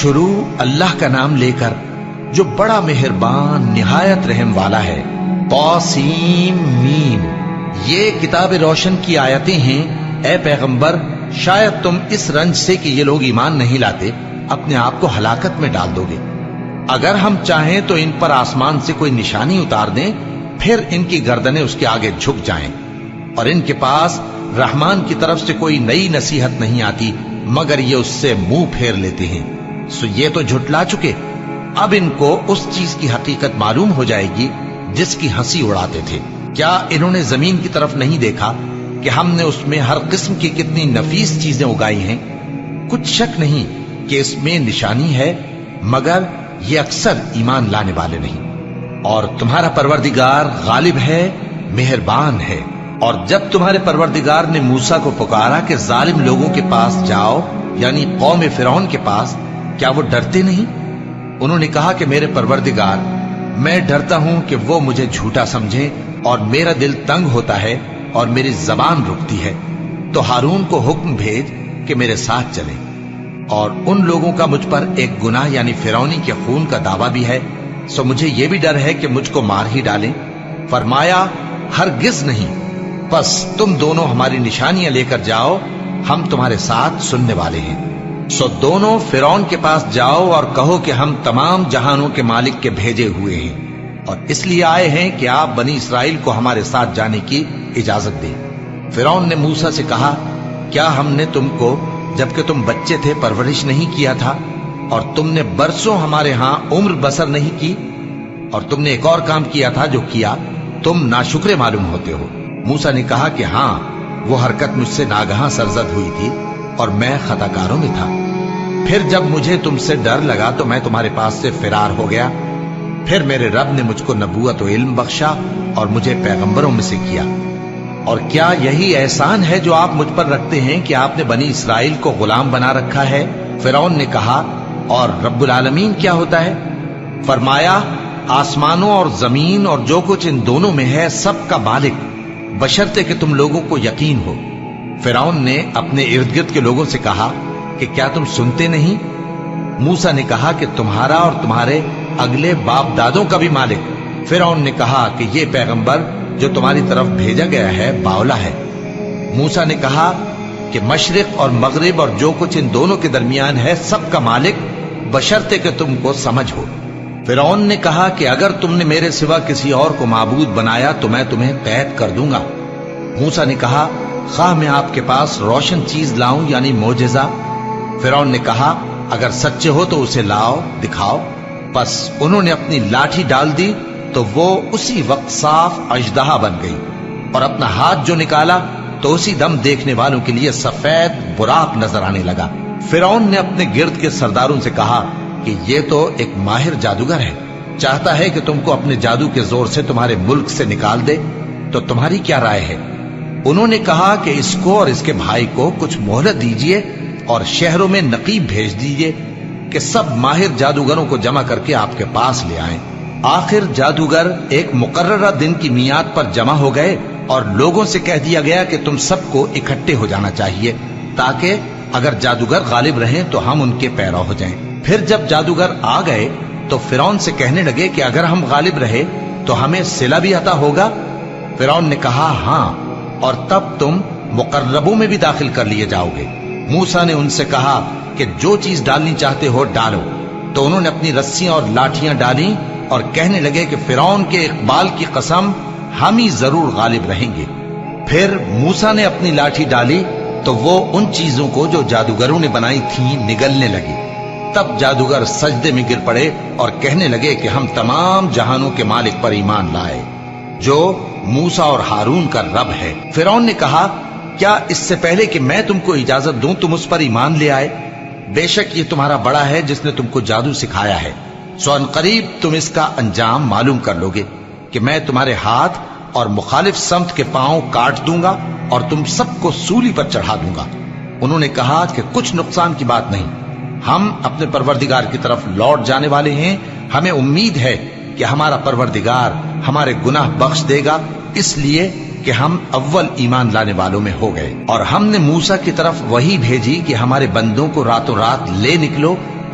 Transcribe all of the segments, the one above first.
شروع اللہ کا نام لے کر جو بڑا مہربان نہایت رحم والا ہے۔ طاسیم میم، یہ کتاب روشن کی آیتیں ہیں۔ اے پیغمبر، شاید تم اس رنج سے کہ یہ لوگ ایمان نہیں لاتے اپنے آپ کو ہلاکت میں ڈال دو گے۔ اگر ہم چاہیں تو ان پر آسمان سے کوئی نشانی اتار دیں، پھر ان کی گردنیں اس کے آگے جھک جائیں، اور ان کے پاس رحمان کی طرف سے کوئی نئی نصیحت نہیں آتی مگر یہ اس سے منہ پھیر لیتے ہیں۔ سو یہ تو جھٹلا چکے، اب ان کو اس چیز کی حقیقت معلوم ہو جائے گی جس کی ہنسی اڑاتے تھے۔ کیا انہوں نے زمین کی طرف نہیں دیکھا کہ ہم نے اس میں ہر قسم کی کتنی نفیس چیزیں اگائی ہیں؟ کچھ شک نہیں کہ اس میں نشانی ہے، مگر یہ اکثر ایمان لانے والے نہیں۔ اور تمہارا پروردگار غالب ہے، مہربان ہے۔ اور جب تمہارے پروردگار نے موسیٰ کو پکارا کہ ظالم لوگوں کے پاس جاؤ، یعنی قوم فرعون کے پاس، کیا وہ ڈرتے نہیں؟ انہوں نے کہا کہ میرے پروردگار، میں ڈرتا ہوں کہ وہ مجھے جھوٹا سمجھیں، اور میرا دل تنگ ہوتا ہے اور میری زبان رکتی ہے، تو ہارون کو حکم بھیج کہ میرے ساتھ چلیں۔ اور ان لوگوں کا مجھ پر ایک گناہ یعنی فرعونی کے خون کا دعویٰ بھی ہے، سو مجھے یہ بھی ڈر ہے کہ مجھ کو مار ہی ڈالیں۔ فرمایا ہرگز نہیں، بس تم دونوں ہماری نشانیاں لے کر جاؤ، ہم تمہارے ساتھ سننے والے ہیں۔ سو دونوں فرعون کے پاس جاؤ اور کہو کہ ہم تمام جہانوں کے مالک کے بھیجے ہوئے ہیں، اور اس لیے آئے ہیں کہ آپ بنی اسرائیل کو ہمارے ساتھ جانے کی اجازت دیں۔ فرعون نے موسیٰ سے کہا، کیا ہم نے تم کو جبکہ تم بچے تھے پرورش نہیں کیا تھا، اور تم نے برسوں ہمارے ہاں عمر بسر نہیں کی؟ اور تم نے ایک اور کام کیا تھا جو کیا، تم ناشکرے معلوم ہوتے ہو۔ موسیٰ نے کہا کہ ہاں، وہ حرکت مجھ سے ناگہاں سرزد ہوئی تھی اور میں خطا کاروں میں تھا۔ پھر جب مجھے تم سے ڈر لگا تو میں تمہارے پاس سے فرار ہو گیا۔ پھر میرے رب نے مجھ کو نبوت و علم بخشا اور مجھے پیغمبروں میں سے کیا۔ اور کیا یہی احسان ہے جو آپ مجھ پر رکھتے ہیں کہ آپ نے بنی اسرائیل کو غلام بنا رکھا ہے؟ فرعون نے کہا، اور رب العالمین کیا ہوتا ہے؟ فرمایا، آسمانوں اور زمین اور جو کچھ ان دونوں میں ہے سب کا مالک، بشرطے کہ تم لوگوں کو یقین ہو۔ فرعون نے اپنے ارد گرد کے لوگوں سے کہا کہ کیا تم سنتے نہیں؟ موسیٰ نے کہا کہ تمہارا اور تمہارے اگلے باپ دادوں کا بھی مالک۔ فرعون نے کہا کہ یہ پیغمبر جو تمہاری طرف بھیجا گیا ہے باولا ہے۔ موسیٰ نے کہا کہ مشرق اور مغرب اور جو کچھ ان دونوں کے درمیان ہے سب کا مالک، بشرطے کہ تم کو سمجھ ہو۔ فرعون نے کہا کہ اگر تم نے میرے سوا کسی اور کو معبود بنایا تو میں تمہیں قید کر دوں گا۔ موسیٰ نے کہا، خواہ میں آپ کے پاس روشن چیز لاؤں یعنی معجزہ؟ فرعون نے کہا، اگر سچے ہو تو اسے لاؤ، دکھاؤ۔ پس انہوں نے اپنی لاٹھی ڈال دی تو وہ اسی وقت صاف اژدہا بن گئی، اور اپنا ہاتھ جو نکالا تو اسی دم دیکھنے والوں کے لیے سفید براق نظر آنے لگا۔ فرعون نے اپنے گرد کے سرداروں سے کہا کہ یہ تو ایک ماہر جادوگر ہے، چاہتا ہے کہ تم کو اپنے جادو کے زور سے تمہارے ملک سے نکال دے، تو تمہاری کیا رائے ہے؟ انہوں نے کہا کہ اس کو اور اس کے بھائی کو کچھ مہلت دیجیے اور شہروں میں نقیب بھیج دیجیے کہ سب ماہر جادوگروں کو جمع کر کے آپ کے پاس لے آئیں۔ آخر جادوگر ایک مقررہ دن کی میعاد پر جمع ہو گئے اور لوگوں سے کہہ دیا گیا کہ تم سب کو اکٹھے ہو جانا چاہیے، تاکہ اگر جادوگر غالب رہیں تو ہم ان کے پیرو ہو جائیں۔ پھر جب جادوگر آ گئے تو فرعون سے کہنے لگے کہ اگر ہم غالب رہے تو ہمیں صلہ بھی عطا ہوگا؟ فرعون نے کہا، ہاں، اور تب تم مقربوں میں بھی داخل کر لیے جاؤ گے۔ موسیٰ نے ان سے کہا کہ جو چیز ڈالنی چاہتے ہو ڈالو، تو انہوں نے اپنی رسیاں اور لاٹھیاں ڈالیں اور کہنے لگے کہ فرعون کے اقبال کی قسم، ہم ہی ضرور غالب رہیں گے۔ پھر موسیٰ نے اپنی لاٹھی ڈالی تو وہ ان چیزوں کو جو جادوگروں نے بنائی تھیں نگلنے لگی۔ تب جادوگر سجدے میں گر پڑے اور کہنے لگے کہ ہم تمام جہانوں کے مالک پر ایمان لائے، جو موسیٰ اور ہارون کا رب ہے۔ فرعون نے کہا، کیا اس سے پہلے کہ میں تم کو اجازت دوں تم اس پر ایمان لے آئے؟ بے شک یہ تمہارا بڑا ہے جس نے تم کو جادو سکھایا ہے، سو ان قریب تم اس کا انجام معلوم کر لو گے کہ میں تمہارے ہاتھ اور مخالف سمت کے پاؤں کاٹ دوں گا اور تم سب کو سولی پر چڑھا دوں گا۔ انہوں نے کہا کہ کچھ نقصان کی بات نہیں، ہم اپنے پروردگار کی طرف لوٹ جانے والے ہیں، ہمیں امید ہے کہ ہمارا پروردگار ہمارے گناہ بخش دے گا، اس لیے کہ ہم اول ایمان لانے والوں میں ہو گئے۔ اور ہم نے موسیٰ کی طرف وحی بھیجی کہ ہمارے بندوں کو راتوں رات لے نکلو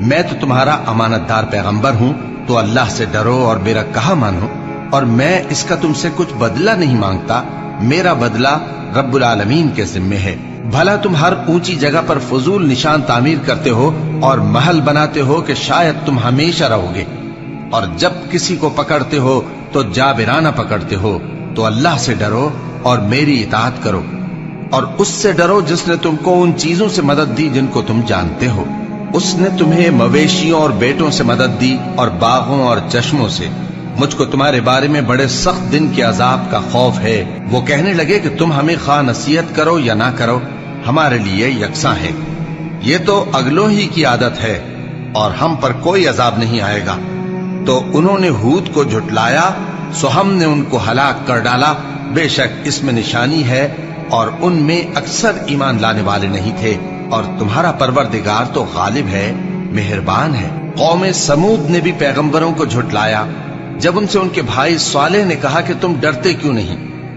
میں تو تمہارا امانت دار پیغمبر ہوں، تو اللہ سے ڈرو اور میرا کہا مانو، اور میں اس کا تم سے کچھ بدلہ نہیں مانگتا، میرا بدلہ رب العالمین کے ذمے ہے۔ بھلا تم ہر اونچی جگہ پر فضول نشان تعمیر کرتے ہو اور محل بناتے ہو کہ شاید تم ہمیشہ رہو گے، اور جب کسی کو پکڑتے ہو تو جابرانہ پکڑتے ہو، تو اللہ سے ڈرو اور میری اطاعت کرو، اور اس سے ڈرو جس نے تم کو ان چیزوں سے مدد دی جن کو تم جانتے ہو۔ اس نے تمہیں مویشیوں اور بیٹوں سے مدد دی اور باغوں اور چشموں سے۔ مجھ کو تمہارے بارے میں بڑے سخت دن کے عذاب کا خوف ہے۔ وہ کہنے لگے کہ تم ہمیں خواہ نصیحت کرو یا نہ کرو، ہمارے لیے یکساں ہے، یہ تو اگلوں ہی کی عادت ہے اور ہم پر کوئی عذاب نہیں آئے گا۔ تو انہوں نے ہود کو جھٹلایا، سو ہم نے ان کو ہلاک کر ڈالا۔ بے شک اس میں نشانی ہے اور ان میں اکثر ایمان لانے والے نہیں تھے، اور تمہارا پروردگار تو غالب ہے، مہربان ہے۔ قوم سمود نے بھی پیغمبروں کو جھٹلایا جب ان سے ان کے بھائی صالح نے کہا کہ تم ڈرتے کیوں نہیں،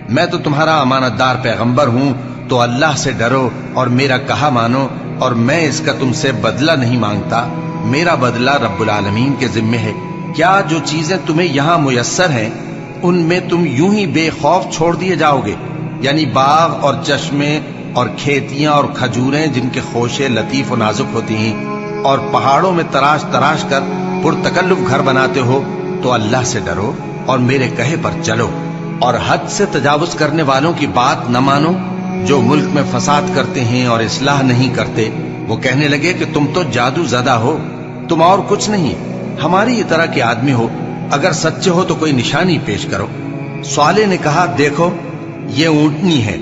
میں تو تمہارا امانت دار پیغمبر ہوں، تو اللہ سے ڈرو اور میرا کہا مانو، اور میں اس کا تم سے بدلہ نہیں مانگتا، میرا بدلہ رب العالمین کے ذمے ہے۔ کیا جو چیزیں تمہیں یہاں میسر ہیں ان میں تم یوں ہی بے خوف چھوڑ دیے جاؤ گے؟ یعنی باغ اور چشمے اور کھیتیاں اور کھجوریں جن کے خوشے لطیف و نازک ہوتی ہیں، اور پہاڑوں میں تراش تراش کر پرتکلف گھر بناتے ہو، تو اللہ سے ڈرو اور میرے کہے پر چلو، اور حد سے تجاوز کرنے والوں کی بات نہ مانو جو ملک میں فساد کرتے ہیں اور اصلاح نہیں کرتے۔ وہ کہنے لگے کہ تم تو جادو زدہ ہو، تم اور کچھ نہیں، ہماری یہ طرح کے آدمی ہو، اگر سچے ہو تو کوئی نشانی پیش کرو۔ صالح نے کہا، دیکھو یہ اونٹنی ہے،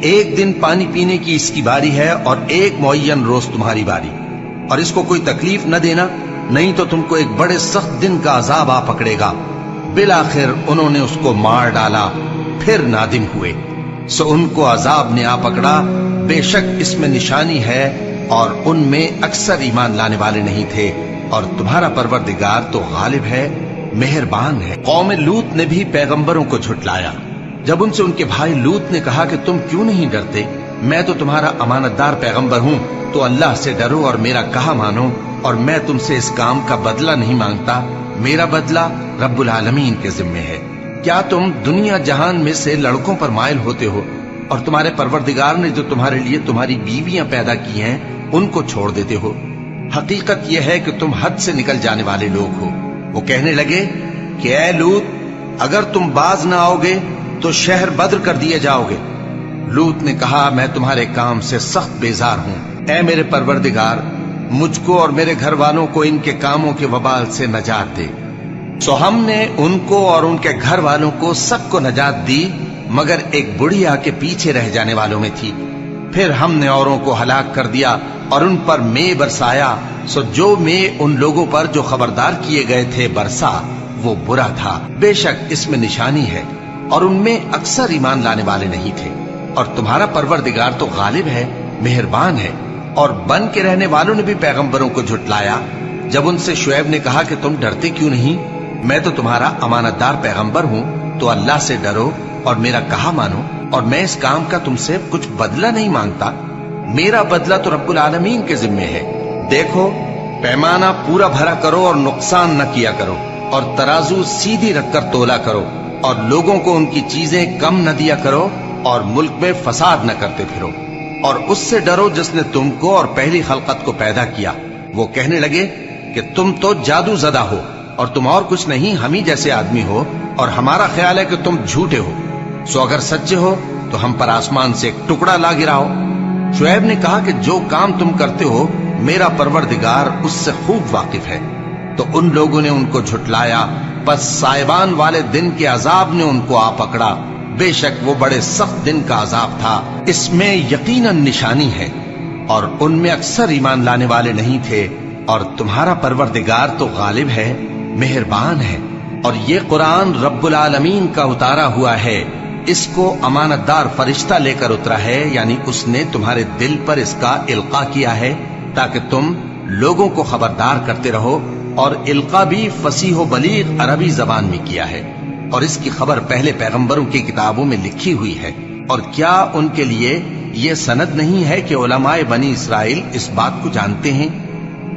ایک دن پانی پینے کی اس کی باری ہے اور ایک معین روز تمہاری باری، اور اس کو کوئی تکلیف نہ دینا، نہیں تو تم کو ایک بڑے سخت دن کا عذاب آ پکڑے گا۔ بالآخر انہوں نے اس کو مار ڈالا، پھر نادم ہوئے، سو ان کو عذاب نے آ پکڑا۔ بے شک اس میں نشانی ہے اور ان میں اکثر ایمان لانے والے نہیں تھے، اور تمہارا پروردگار تو غالب ہے، مہربان ہے۔ قوم لوط نے بھی پیغمبروں کو جھٹلایا جب ان سے ان کے بھائی لوط نے کہا کہ تم کیوں نہیں ڈرتے، میں تو تمہارا امانت دار پیغمبر ہوں، تو اللہ سے ڈرو اور میرا کہا مانو، اور میں تم سے اس کام کا بدلہ نہیں مانگتا، میرا بدلہ رب العالمین کے ذمے ہے۔ کیا تم دنیا جہان میں سے لڑکوں پر مائل ہوتے ہو، اور تمہارے پروردگار نے جو تمہارے لیے تمہاری بیویاں پیدا کی ہیں ان کو چھوڑ دیتے ہو؟ حقیقت یہ ہے کہ تم حد سے نکل جانے والے لوگ ہو۔ وہ کہنے لگے کہ اے لوط، اگر تم باز نہ آؤ گے تو شہر بدر کر دیے جاؤ گے۔ لوط نے کہا، میں تمہارے کام سے سخت بیزار ہوں، اے میرے پروردگار، مجھ کو اور میرے گھر والوں کو ان کے کاموں کے وبال سے نجات دے۔ سو ہم نے ان کو اور ان کے گھر والوں کو سب کو نجات دی، مگر ایک بڑھیا کے پیچھے رہ جانے والوں میں تھی۔ پھر ہم نے اوروں کو ہلاک کر دیا اور ان پر مے برسایا، سو جو مے ان لوگوں پر جو خبردار کیے گئے تھے برسا، وہ برا تھا۔ بے شک اس میں نشانی ہے اور ان میں اکثر ایمان لانے والے نہیں تھے، اور تمہارا پروردگار تو غالب ہے، مہربان ہے۔ اور بن کے رہنے والوں نے بھی پیغمبروں کو جھٹلایا جب ان سے شعیب نے کہا کہ تم ڈرتے کیوں نہیں، میں تو تمہارا امانت دار پیغمبر ہوں، تو اللہ سے ڈرو اور میرا کہا مانو، اور میں اس کام کا تم سے کچھ بدلہ نہیں مانگتا، میرا بدلہ تو رب العالمین کے ذمے ہے۔ دیکھو پیمانہ پورا بھرا کرو اور نقصان نہ کیا کرو، اور ترازو سیدھی رکھ کر تولا کرو، اور لوگوں کو ان کی چیزیں کم نہ دیا کرو، اور ملک میں فساد نہ کرتے پھرو، اور اس سے ڈرو جس نے تم کو اور پہلی خلقت کو پیدا کیا۔ وہ کہنے لگے کہ تم تو جادو زدہ ہو، اور تم اور کچھ نہیں، ہم ہی جیسے آدمی ہو، اور ہمارا خیال ہے کہ تم جھوٹے ہو، سو اگر سچے ہو تو ہم پر آسمان سے ایک ٹکڑا لا گراؤ۔ شعیب نے کہا کہ جو کام تم کرتے ہو میرا پروردگار اس سے خوب واقف ہے۔ تو ان لوگوں نے ان کو جھٹلایا، پس سائبان والے دن کے عذاب نے ان کو آ پکڑا، بے شک وہ بڑے سخت دن کا عذاب تھا، اس میں یقیناً نشانی ہے، اور ان میں اکثر ایمان لانے والے نہیں تھے، اور تمہارا پروردگار تو غالب ہے، مہربان ہے۔ اور یہ قرآن رب العالمین کا اتارا ہوا ہے، اس کو امانت دار فرشتہ لے کر اترا ہے، یعنی اس نے تمہارے دل پر اس کا القاء کیا ہے تاکہ تم لوگوں کو خبردار کرتے رہو، اور القاء بھی فصیح و بلیغ عربی زبان میں کیا ہے، اور اس کی خبر پہلے پیغمبروں کی کتابوں میں لکھی ہوئی ہے۔ اور کیا ان کے لیے یہ سند نہیں ہے کہ علماء بنی اسرائیل اس بات کو جانتے ہیں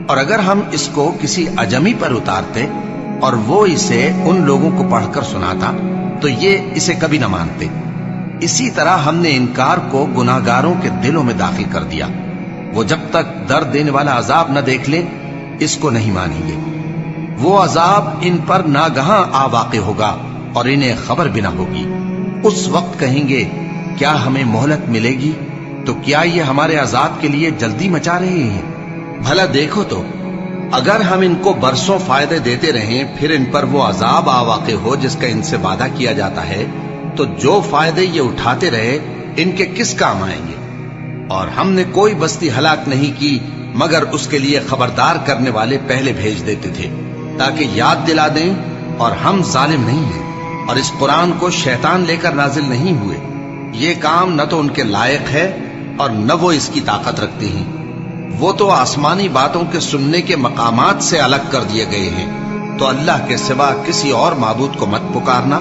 اور اگر ہم اس کو کسی اجمی پر اتارتے اور وہ اسے ان لوگوں کو پڑھ کر سناتا تو یہ اسے کبھی نہ مانتے. اسی طرح ہم نے انکار کو گناہگاروں کے دلوں میں داخل کر دیا. وہ جب تک درد دینے والا عذاب نہ دیکھ لیں اس کو نہیں مانیں گے. وہ عذاب ان پر ناگہاں آ واقع ہوگا اور انہیں خبر بھی نہ ہوگی. اس وقت کہیں گے کیا ہمیں مہلت ملے گی؟ تو کیا یہ ہمارے عذاب کے لیے جلدی مچا رہے ہیں؟ بھلا دیکھو تو اگر ہم ان کو برسوں فائدے دیتے رہیں پھر ان پر وہ عذاب آ واقع ہو جس کا ان سے وعدہ کیا جاتا ہے تو جو فائدے یہ اٹھاتے رہے ان کے کس کام آئیں گے؟ اور ہم نے کوئی بستی ہلاک نہیں کی مگر اس کے لیے خبردار کرنے والے پہلے بھیج دیتے تھے تاکہ یاد دلا دیں. اور ہم ظالم نہیں ہیں اور اس قرآن کو شیطان لے کر نازل نہیں ہوئے. یہ کام نہ تو ان کے لائق ہے اور نہ وہ اس کی طاقت رکھتے ہیں. وہ تو آسمانی باتوں کے سننے کے مقامات سے الگ کر دیے گئے ہیں. تو اللہ کے سوا کسی اور معبود کو مت پکارنا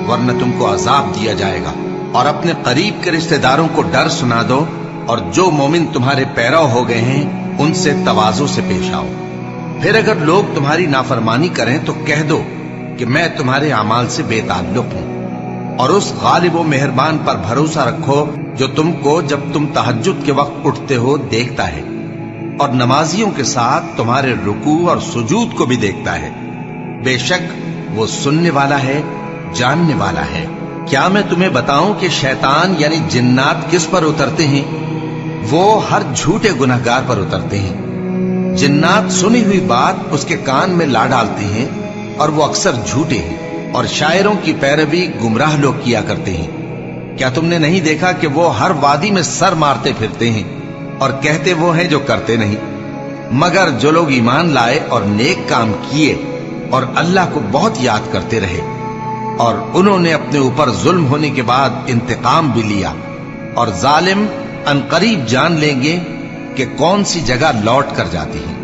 ورنہ تم کو عذاب دیا جائے گا. اور اپنے قریب کے رشتہ داروں کو ڈر سنا دو اور جو مومن تمہارے پیرو ہو گئے ہیں ان سے تواضع سے پیش آؤ. پھر اگر لوگ تمہاری نافرمانی کریں تو کہہ دو کہ میں تمہارے اعمال سے بے تعلق ہوں. اور اس غالب و مہربان پر بھروسہ رکھو جو تم کو جب تم تہجد کے وقت اٹھتے ہو دیکھتا ہے اور نمازیوں کے ساتھ تمہارے رکوع اور سجود کو بھی دیکھتا ہے. بے شک وہ سننے والا ہے جاننے والا ہے. کیا میں تمہیں بتاؤں کہ شیطان یعنی جنات کس پر اترتے ہیں؟ وہ ہر جھوٹے گناہگار پر اترتے ہیں. جنات سنی ہوئی بات اس کے کان میں لا ڈالتے ہیں اور وہ اکثر جھوٹے ہیں اور شاعروں کی پیروی گمراہ لوگ کیا کرتے ہیں. کیا تم نے نہیں دیکھا کہ وہ ہر وادی میں سر مارتے پھرتے ہیں اور کہتے وہ ہیں جو کرتے نہیں؟ مگر جو لوگ ایمان لائے اور نیک کام کیے اور اللہ کو بہت یاد کرتے رہے اور انہوں نے اپنے اوپر ظلم ہونے کے بعد انتقام بھی لیا اور ظالم عنقریب جان لیں گے کہ کون سی جگہ لوٹ کر جاتی ہیں.